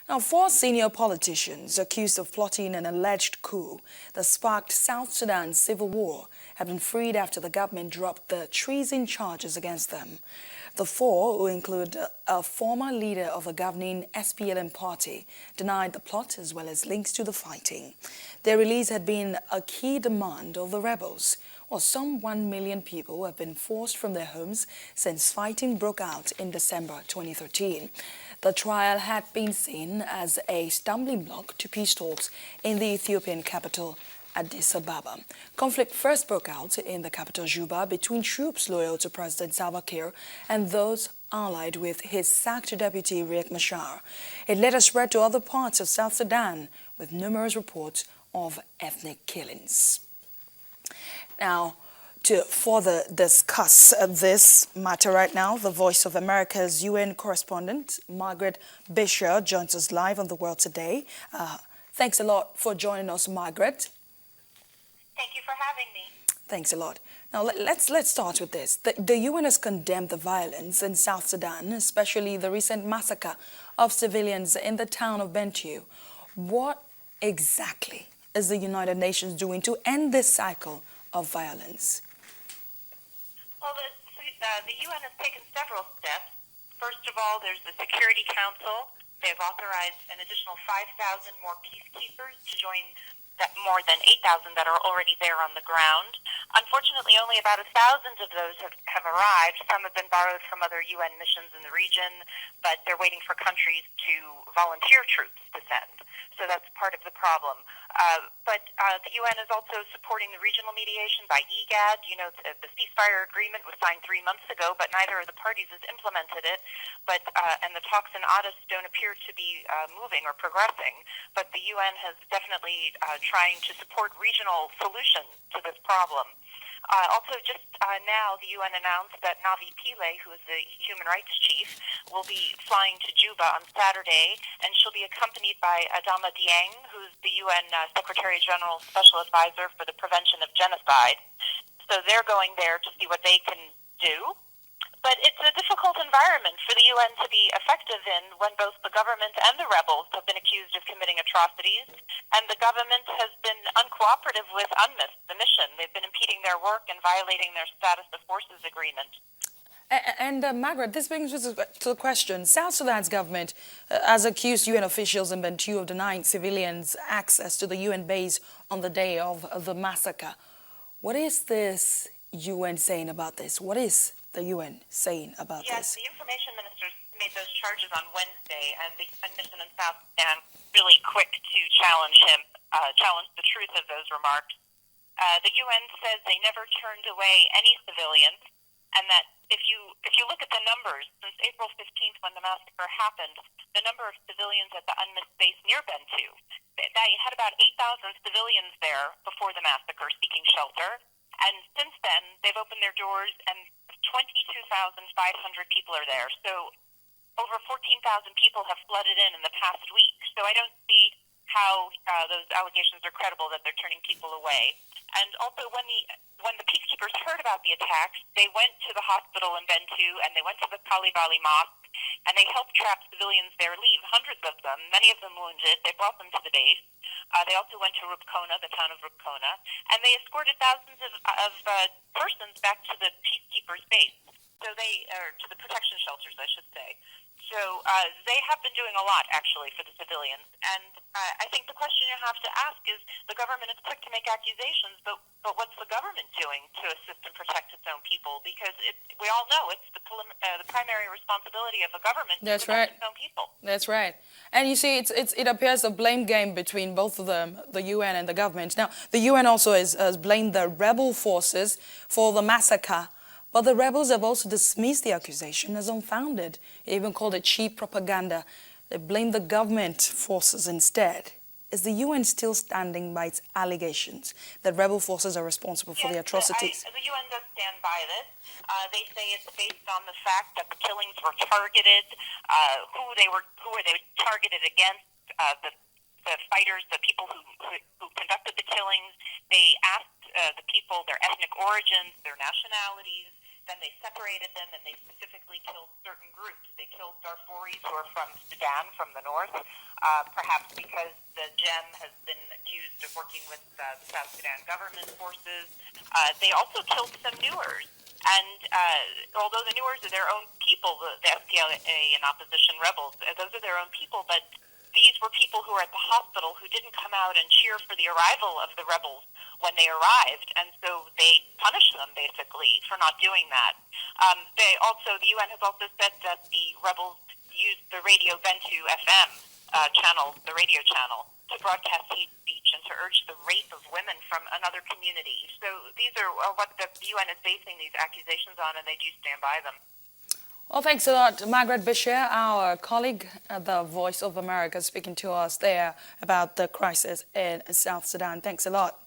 Now, four senior politicians accused of plotting an alleged coup that sparked South Sudan's civil war have been freed after the government dropped the treason charges against them. The four, who include a former leader of the governing SPLM party, denied the plot as well as links to the fighting. Their release had been a key demand of the rebels, while some 1 million people have been forced from their homes since fighting broke out in December 2013. The trial had been seen as a stumbling block to peace talks in the Ethiopian capital, Addis Ababa. Conflict first broke out in the capital, Juba, between troops loyal to President Salva Kiir and those allied with his sacked deputy Riek Machar. It led a spread to other parts of South Sudan, with numerous reports of ethnic killings. Now, to further discuss this matter right now, the Voice of America's UN correspondent, Margaret Bisher, joins us live on The World Today. Thanks a lot for joining us, Margaret. Thank you for having me. Thanks a lot. Now, let's start with this. The UN has condemned the violence in South Sudan, especially the recent massacre of civilians in the town of Bentiu. What exactly is the United Nations doing to end this cycle of violence? Well, the UN has taken several steps. First of all, there's the Security Council. They've authorized an additional 5,000 more peacekeepers to join more than 8,000 that are already there on the ground. Unfortunately, only about 1,000 of those have arrived. Some have been borrowed from other UN missions in the region, but they're waiting for countries to volunteer troops to send. So that's part of the problem. But the UN is also supporting the regional mediation by IGAD. You know, the ceasefire agreement was signed 3 months ago, but neither of the parties has implemented it. And the talks in Addis don't appear to be moving or progressing. But the UN has definitely trying to support regional solutions to this problem. Also, just now, the UN announced that Navi Pillay, who is the human rights chief, will be flying to Juba on Saturday, and she'll be accompanied by Adama Dieng, who's the UN Secretary General Special Advisor for the Prevention of Genocide. So they're going there to see what they can do. But it's a difficult environment for the UN to be effective in when both the government and the rebels have been accused of committing atrocities, and the government has been uncooperative with UNMISS, the mission. They've been impeding their work and violating their status of forces agreement. And Margaret, this brings us to the question. South Sudan's government has accused UN officials in Bentiu of denying civilians access to the UN base on the day of the massacre. What is this UN saying about this? What is the UN saying about this? Yes, the information ministers made those charges on Wednesday, and the UN mission in South Sudan really quick to challenge the truth of those remarks. The UN says they never turned away any civilians, and that if you look at the numbers, since April 15th when the massacre happened, the number of civilians at the UNMISS base near Bentiu, they had about 8,000 civilians there before the massacre seeking shelter, and since then they've opened their doors and 22,500 people are there. So over 14,000 people have flooded in the past week. So I don't see how those allegations are credible that they're turning people away. And also when the peacekeepers heard about the attacks, they went to the hospital in Bentiu and they went to the Kalibali Mosque and they helped trap civilians there leave, hundreds of them, many of them wounded. They brought them to the base. They also went to Rubkona, the town of Rubkona, and they escorted thousands of persons back to the peacekeepers' base. So to the protection shelters, I should say. So they have been doing a lot, actually, for the civilians. And I think the question you have to ask is, the government is quick to make accusations, but what's the government doing to assist and protect its own people? Because we all know it's the primary responsibility of a government to protect its own people. That's right. And you see, it appears a blame game between both of them, the UN and the government. Now, the UN also has blamed the rebel forces for the massacre. But the rebels have also dismissed the accusation as unfounded. They even called it cheap propaganda. They blamed the government forces instead. Is the UN still standing by its allegations that rebel forces are responsible for the atrocities? The UN does stand by this. They say it's based on the fact that the killings were targeted, who were they targeted against, the fighters, the people who conducted the killings. They asked the people their ethnic origins, their nationalities. then they separated them, and they specifically killed certain groups. They killed Darfuris who are from Sudan, from the north, perhaps because the GEM has been accused of working with the South Sudan government forces. They also killed some Nuers. And although the Nuers are their own people, the SPLA and opposition rebels, those are their own people, but these were people who were at the hospital who didn't come out and cheer for the arrival of the rebels when they arrived, and so they punished them, basically, for not doing that. The UN has also said that the rebels used the radio Bentu FM channel, the radio channel, to broadcast hate speech and to urge the rape of women from another community. So these are what the UN is basing these accusations on, and they do stand by them. Well, thanks a lot, Margaret Bashir, our colleague at the Voice of America, speaking to us there about the crisis in South Sudan. Thanks a lot.